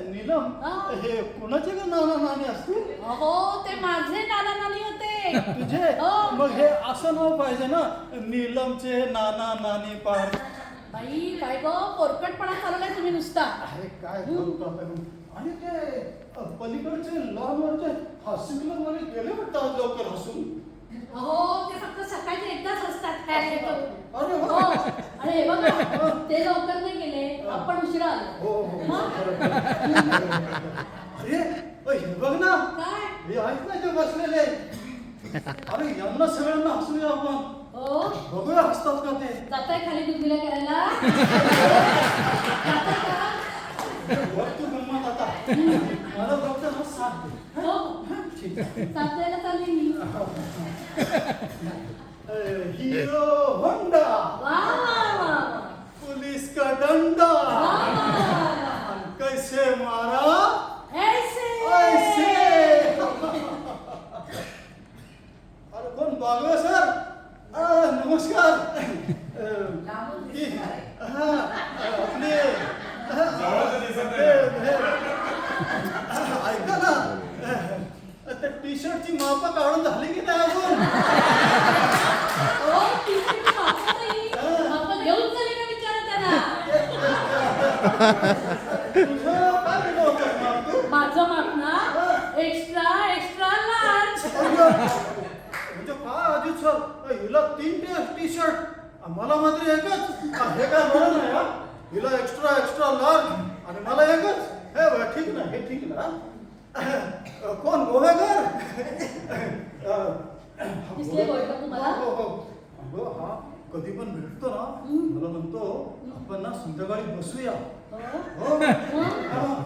नीलम, हे कोणाचे का नाना नानी असतील? अहो ते माझे नाना नानी होते. तुझे? मग हे असं नाव पाहिजे ना, नीलमचे नाना नानी पार. बाई काय गो पोरकटपणा चालवलाय तुम्ही नुसता. अरे काय बोलतो आपण. आणि ते पलीकडचे लॉनवरचे हास्य क्लब मध्ये गेले वाटतं आज लवकर हसून. अहो ते फक्त सकाळी एकदाच असतात. अरे हो आणि हे बघा ते लवकर नाही गेले, आपण उशिरा आलो. हो हो. अरे हे बघ ना, काय हे आहेत ना ते बसलेले. अरे यांना सगळ्यांना हसूया आपण. हो बघूया हसतात का ते. जाताय खाली दुधीला करायला. जाताय का? बघ तू गंमत आता. मला फक्त ना साथ दे. हो ठीक आहे. साथ द्यायला चालली मी. हीरो होंडा, वा वा वा पुलिस का डंडा, वा कैसे मारा ऐसे ऐसे. अरे कोण बागवे सर? नमस्कार. आपले ऐका ना, त्या टी शर्टची माप काढून झाली की नाही अजून? ओ टी-शर्ट वापरता येईल. आपण घेऊन चालले का विचारा त्यांना. तुझं काय केलं होतं माप तू? माझं माप ना एक्स्ट्रा एक्स्ट्रा लार्ज. म्हणजे काय आधी सर, हिला 3 टी शर्ट, मला मात्र एकच. हे काय बरं नाही हा. हिला एक्स्ट्रा एक्स्ट्रा लार्ज आणि मला एकच. हे बघ ठीक ना, हे ठीक ना. कोण गोवेकर? दिसले गोवेकर तुम्हाला? हो हो. अगं हा कधी पण भेटतो ना, मला म्हणतो आपण ना संध्याकाळी बसूया. हो.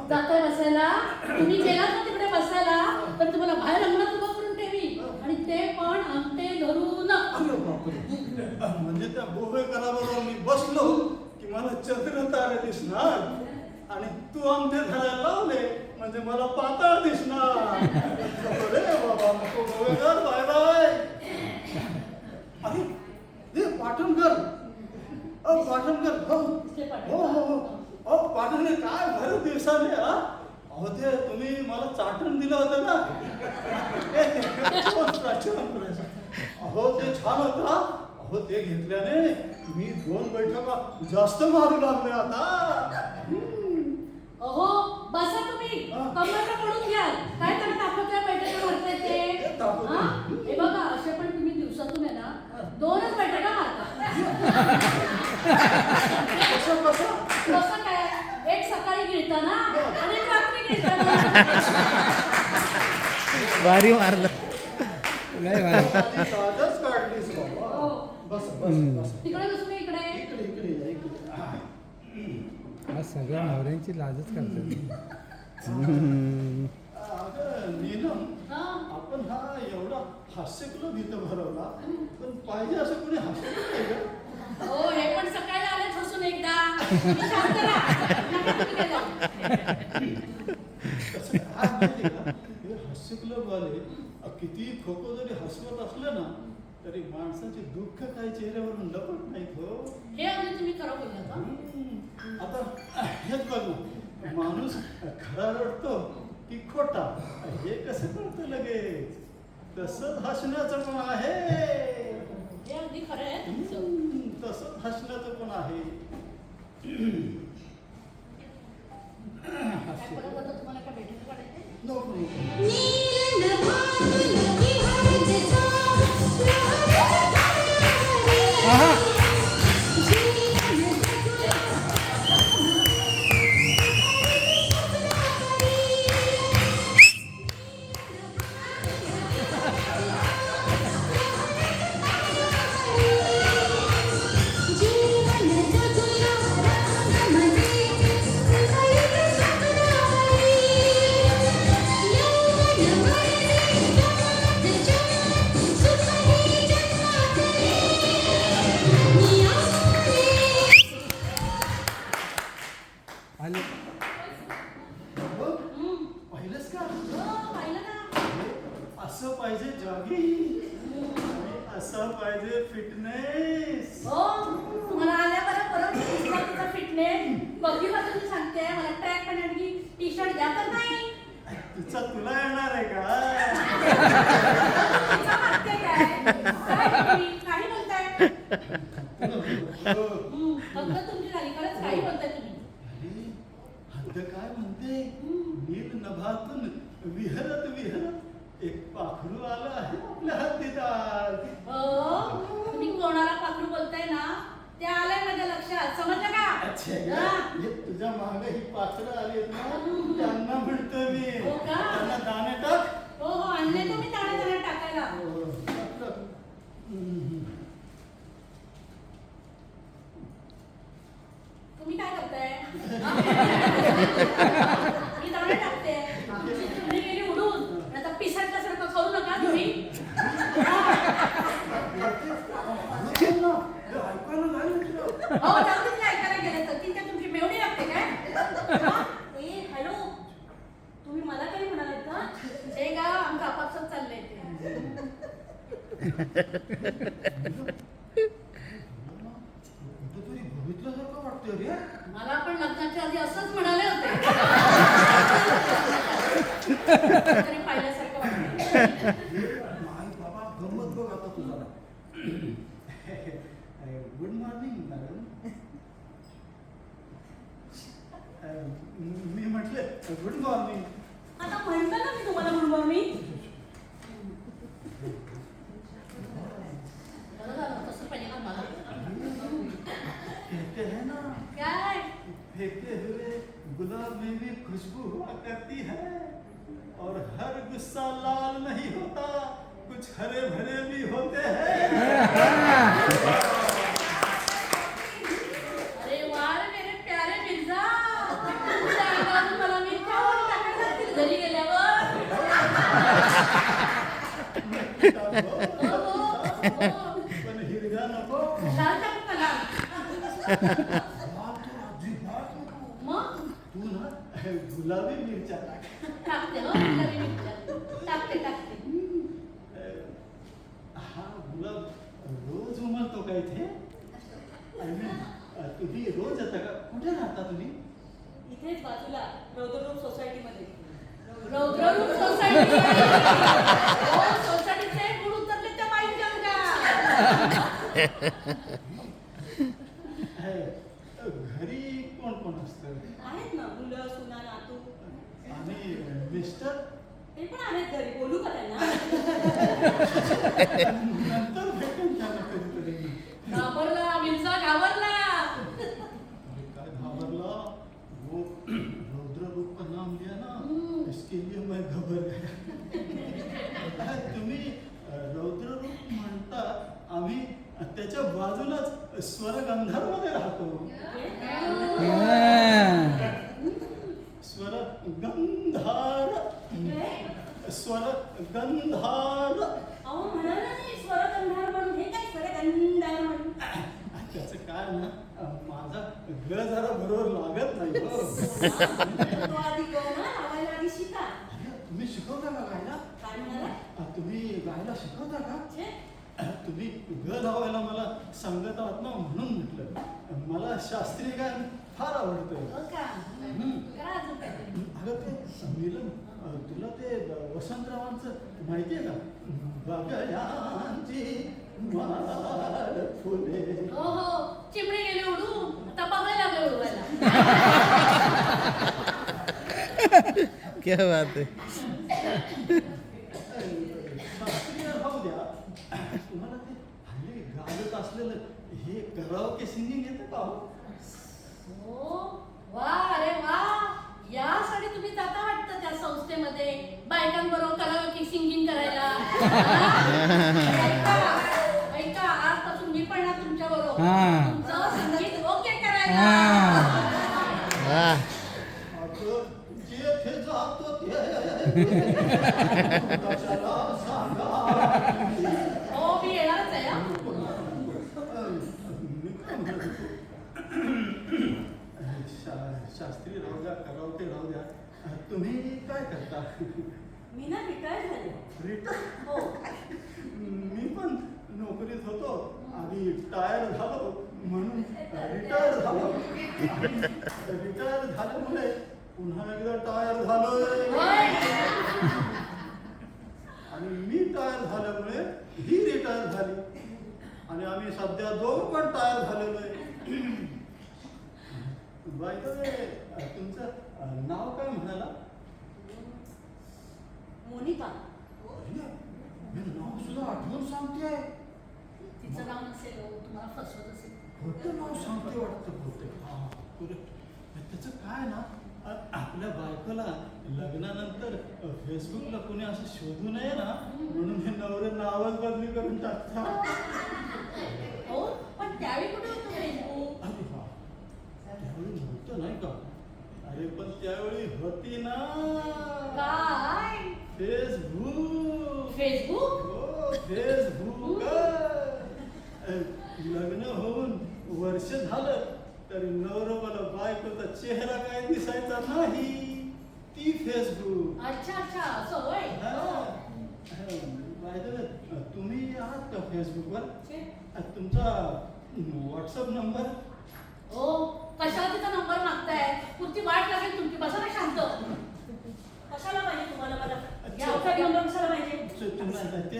जाताय बसायला. तुम्ही गेलात ना तिकडे बसायला, पण तुम्हाला बाहेर अंगणात उभं करून ठेवी आणि ते पण आमटे धरून. अरे बापरे. म्हणजे त्या गोवेकराबरोबर मी बसलो की मला चंद्र तारे दिसणार आणि तू आमटे धरायला लावले म्हणजे मला पाताळ दिसणार. रे बाबा नको गोवेकर, बाय बाय. अरे हे पाटणकर. पाटणकर. हो हो हो हो. पाटणकर काय भर दिवसाने हा. अहो ते तुम्ही मला चाटण दिलं होतं ना. अहो ते छान होतं. अहो ते घेतल्याने मी 2 बैठका जास्त मारू लागले आता. अहो बसा तुम्ही. कमरेला पडून घ्या. काय तर तापत्या बैठका मारताय ते. हे बघा असे पण तुम्ही दिवसातून आहे ना 2च बैठका मारता. कसं काय? एक सकाळी गिळताना आणि एक रात्री गिळताना. भारी मारलं. नाही मारलं. ताजच काढलीस बाबा. बस बस बस. तिकडे बसून इकडे. इकडे इकडे या, इकडे. आज सगळ्या नवऱ्यांची लाजच करतात. अगं नीलम, हा. आपण हा एवढा हास्य क्लब इथं भरवला, पण पाहिजे असं कोणी हास्य क्लब नाही का? हो हे पण सकाळी आलेच हसून एकदा. तुम्ही शांत राहा. नका तुम्ही काय जाऊ. कसं काय माहिती का, हे हास्य क्लब वाले किती खोको जरी हसवत असले ना तरी माणसाचे दुःख काही चेहऱ्यावरून लपत नाहीत हो. हे अगदी तुम्ही खरं बोललात हा. आता हेच बघ ना, माणूस खरा रडतो की खोटा हे कसं कळतं लगेच. तसंच हसण्याचं पण आहे. हे अगदी खरं आहे तुमचं. तसंच हसण्याचं पण आहे. काय परत आता तुम्हाला काय भेटायला पाहिजे? नको पाहिलंस का? पाहिलं ना. असं पाहिजे जॉगिंग आणि असं पाहिजे फिटनेस. हो तुम्हाला आल्या बरं परत फिटनेस. बघी वाजून सांगते मला ट्रॅक पॅन्ट आणि टी शर्ट इच्छा तुला येणार आहे का? तिचं वाक्य काय? काय तुम्ही? काही बोलताय? फक्त तुमची झाली खरंच काही बोलताय तुम्ही. अरे, हद्द काय म्हणते? नील नभातून विहरत विहरत एक पाखरू आलं आहे आपल्या हद्दीत आज. तुम्ही कोणाला पाखरू बोलताय ना ते आलंय माझ्या लक्षात, समजलं का? अच्छा, हा. हे तुझ्या मागे ही पाखरं आली ना, त्यांना म्हणतो मी. हो का? त्यांना दाणे टाक. हो हो, आणले तुम्ही दाणे दाणे टाकायला. तुम्ही काय करताय? मी दाणे टाकते. आमची चिमणी गेली उडून. आता पिसाटल्यासारखं करू नका तुम्ही. हो, जाऊ दे तिला ऐकायला गेलं तर. ती काय तुमची मेवणी लागते काय? हा? ए, हॅलो. तुम्ही मला काही म्हणालात का? हे का आमचं आपापसात चाललंय ते. कुठेतरी बघितल्यासारखं वाटतंय रे. मला पण लग्नाच्या आधी असंच म्हणाले होते. तरी पाहिल्यासारखं वाटतं. नाही बाबा, गंमत बघ आता तुझा. Good morning madam. मी म्हटलं गुड मॉर्निंग. आता म्हणलं ना मी तुम्हाला गुड मॉर्निंग. बरं झालं, तसं पाहिजे ना मला. कहते हैं ना, काय? फेंके हुए गुलाब में भी खुशबू हुआ करती है और हर गुस्सा लाल नहीं होता, कुछ हरे भरे भी होते हैं. अरे वाह रे मेरे प्यारे मिर्झा. तुमच्या अंगावरून मला मी खाऊन टाकायला लागतील घरी गेल्यावर. हो, हो, हो. पण हिरव्या नको. लाल टाकू का लाल? लाल तर अजिबात नको. मग तू ना गुलाबी मिरच्या टाक. टाकते हो गुलाबी मिरच्या. टाकते टाकते. हा गुलाब रोज उमलतो का इथे? तुम्ही रोज येता का? कुठे राहता तुम्ही? इथेच बाजूला रौद्ररूप सोसायटीमध्ये. रौद्ररूप सोसायटी. हो, सोसायटीचे गुण उतरले त्या बाईंच्या अंगात. घरी कोण कोण असतं? आहेत ना मुलं सुना नातू. आणि मिस्टर? ते पण आहेत घरी. बोलू का त्यांना? नंतर भेटून त्यांना कधीतरी. घाबरला मिर्झा, घाबरला. अरे काय घाबरला? वो रौद्र रूप का नाम लिया ना, इसके लिए मैं घबर गया. तुम्ही रौद्र रूप म्हणता, आम्ही त्याच्या बाजूलाच स्वर मध्ये राहतो. स्वर गंधार. स्वर गंधार. अहो म्हणाला नाही स्वरगंधार म्हणून. हे काय स्वरगंधार म्हणून? त्याचं काय ना, माझा ग जरा बरोबर लागत नाही हो. तो आधी गो ना लावायला आधी शिका. तुम्ही शिकवता का गायला? काय म्हणाला? तुम्ही गायला शिकवता का? छे, तुम्ही ग लावायला मला सांगत आहात ना, म्हणून म्हटलं. मला शास्त्रीय गायन फार आवडतं. हो का? करा अजून काहीतरी. अगं ते नीलम, तुला ते वसंतरावांचं माहिती आहे का? बगळ्यांची माळ फुले. हो हो, चिमणी गेली उडून. आता बघायला लागले उडवायला. क्या बात है. शास्त्रीय राहू द्या. तुम्हाला ते हल्ली गाजत असलेलं हे कराओके सिंगिंग येतं का हो? हो, वा रे वा. यासाठी तुम्ही जाता वाटतं त्या संस्थेमध्ये बायकांबरोबर कराओके सिंगिंग करायला. ऐका, ऐका, आजपासून मी पण ना तुमच्या बरोबर हा. तुमचं संगीत ओके करायला. वाह. अगं, जेथे जातो ते कशाला सांगा. हो, मी येणारच आहे हा. शास्त्रीय राहू द्या, कराओके राहू द्या. तुम्ही काय करता? मी ना रिटायर झाले. रिटायर? हो. मी पण नोकरीत होतो आणि टायर झालो म्हणून रिटायर झालो. रिटायर झाल्यामुळे पुन्हा एकदा टायर झालोय. होय. ही रिटायर झाली आणि आम्ही सध्या दोघं पण टायर झालेलो आहे. बाय द वे, तुमचं नाव काय म्हणाला? मोनिका. मी नाव सुद्धा आठवून सांगते. तिचं नाव नसेल हो, तुम्हाला फसवत असेल. होतं नाव सांगते वाटतं बोलते. त्याचं काय ना, आपल्या बायकोला लग्नानंतर फेसबुकला कोणी असं शोधू नये ना म्हणून हे नवरे नावच बदली करून टाकतात. हो, पण त्यावेळी कुठे होतं फेसबुक? अरे हा, त्यावेळी नव्हतं नाही का? अरे पण त्यावेळी होती ना काय? फेसबुक. फेसबुक? हो, फेसबुक. लग्न होऊन वर्ष झालं तरी नवरोबाला बायकोचा चेहरा काय दिसायचा नाही. ती फेसबुक. अच्छा अच्छा, असं होय. तुम्ही आहात का फेसबुकवर? छे. तुमचा व्हॉट्सअप नंबर? हो, कशाला तिचा नंबर मागताय? पुढची वाट लागेल तुमची. बसा ना शांत. कशाला पाहिजे तुम्हाला मला? या आउटसाईड नंबर कशाला पाहिजे? ते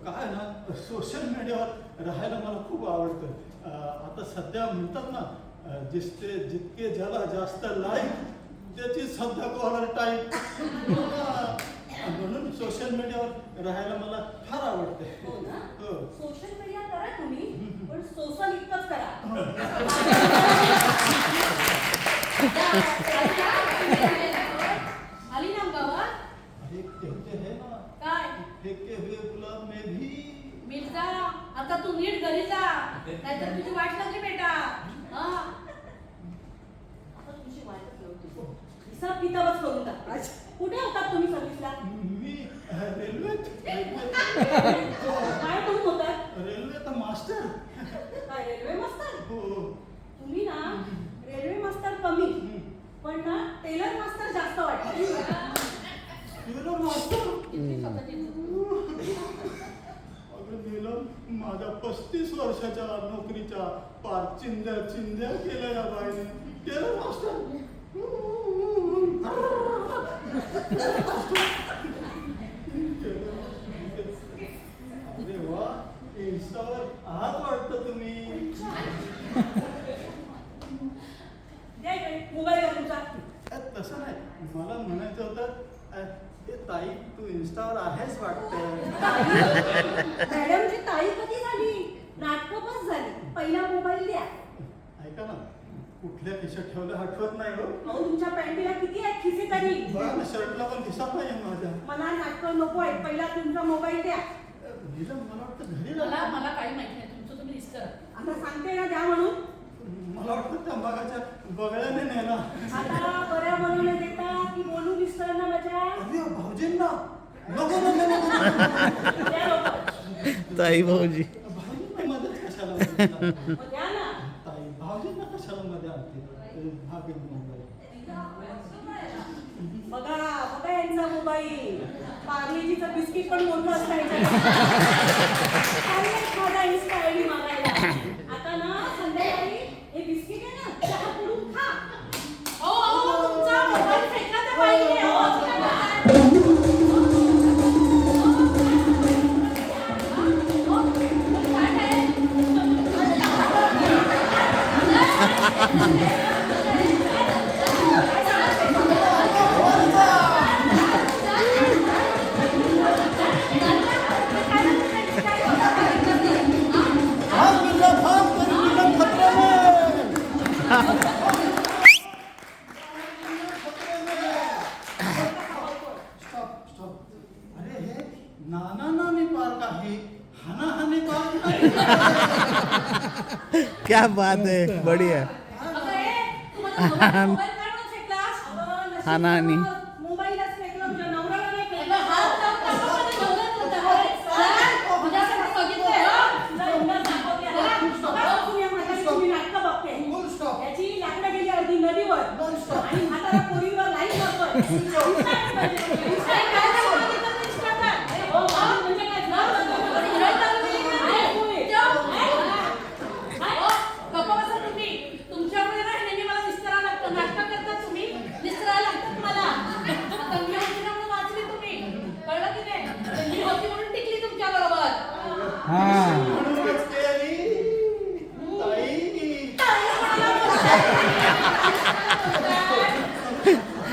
काय ना, सोशल मीडियावर राहायला मला खूप आवडतं. आता सध्या म्हणतात ना, जितके ज्याला जास्त लाईक त्याची सध्या कॉलर टाईप. म्हणून सोशल मीडियावर राहायला मला फार आवडते. हो ना? हो. सोशल मीडिया करा तुम्ही, पण सोशल इतकंच करा. आली ना गावात? अरे कहते हैं ना, काय? फेंके हुए गुलाब में भी. मिर्झा, आता तू नीट घरी जा, नाहीतर तुझी वाट लागली बेटा. हा, आता तुझी वाटच लावते. हिसाब किताबच करून टाक. कुठे होतात तुम्ही सर्व्हिसला? मी रेल्वेत. काय करून होतात? रेल्वेचा मास्टर. काय रेल्वे मास्तर? हो. तुम्ही ना रेल्वे मास्तर कमी, पण ना टेलर मास्तर जास्त वाटतं. Tailor master. किती स्वतःची अगं गेलं माझ्या 35 वर्षाच्या नोकरीच्या पार चिंध्या केल्या या बाईने. Tailor master. अरे वा, इंस्टावर आहात वाटतं तुम्ही. द्या इकडे मोबाईल द्या तुमचा. तसं नाही, मला म्हणायचं होतं, हे ताई तू इंस्टावर आहेस वाटतं. मॅडमची ताई कधी झाली? नाटकं बस झाली. पहिला मोबाईल द्या. ऐका ना, कुठल्या खिशात ठेवलं आठवत नाही हो. अहो, तुमच्या पॅन्टीला किती आहेत खिसे तरी? बघा ना, शर्टला पण खिसात नाही माझ्या. मला नाटकं नको आहेत. पहिला तुमचा मोबाईल द्या. नीलम, मला वाटतं घरी मला राहा. मला काही माहिती नाही. तुमचं तुम्ही लिस्ट करा. आता सांगते ना द्या म्हणून. मला वाटतं त्या मगाच्या बगळ्याने नेला. आता बऱ्या बनवण्या देता की बोलू मिस्टरांना माझ्या? अरे भाऊजींना नको नको नको. द्या लवकर. ताई भाऊजी. भाऊजींना मदत कशाला म्हणता? मग द्या ना. ताई भाऊजींना कशाला मध्ये आणते? भाभी मोबाईल. बघा बघा यांचा मोबाईल. पार्लेजीचं बिस्किट पण मोठं असायचं. एखादा इंस्टा आयडी मागायला. आता ना संध्याकाळी हे बिस्किट आहे ना, चहा करून खा. हो हो, तुमचा मोबाईल फेकला तर पाहिजे. हो, काय बोलताय? हो, काय आहे? भाग मिला, भाग, तेरी नीलम खतरे में. Stop stop. अरे हे नाना नानी पार्क आहे, हानाहानी पार्क नाही. क्या बात है, बढ़िया. अगं ए, तुम्हाला मोबाईल काय म्हणून फेकलास? हानाहानी. मोबाईलच फेकला, तुझ्या नवऱ्याला नाही फेकला. हात लावून टाका, माझ्या नवऱ्यात होता. तुझ्यासाठी बघितलंय, हो? तुला एवढं दाखवते, हा? बघा, तुम्ही माझ्याशी तुम्ही नाटकं बघते. Full stop. याची लाकडं गेली अर्धी नदीवर. Non stop. आणि म्हातारा पोरीवर लाईन करतोय. Insta पाहिजे. Insta काय सांगितलं तर Insta काय? हो, हा, म्हणजे काय? नाव सांगतो. हिरोईन चालू केली का? आहे, तुम्ही. आहे? हो, गप्पा बसा तुम्ही. तुमच्यामुळे ना नेहमी मला निस्तरायला लागतं. नाटकं करता तुम्ही, निस्तरायला लागतं मला.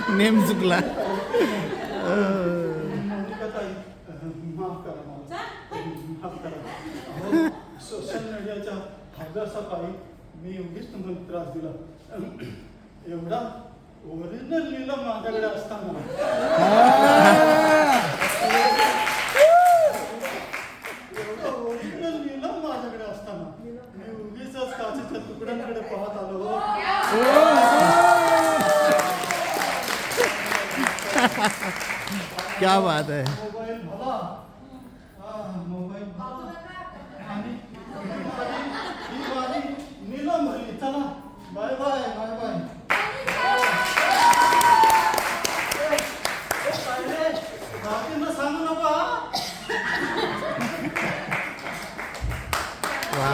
नेम चुकला मोनिकाताई, माफ करा मला. माफ करा. सोशल मीडियाच्या हव्यासापायी मी उगीच तुम्हाला त्रास दिला. एवढा ओरिजिनल लिहिलं माझ्याकडे असताना एवढं ओरिजिनल लिहिलं माझ्याकडे असताना मी उगीच काचेच्या तुकड्यांकडे पाहत आलो. क्या बात है. मोबाईल भला. मोबाईल भला. आणि ही वाली नीलम भरली. चला बाय बाय बाय बाय. बाकींना सांगू नका. वा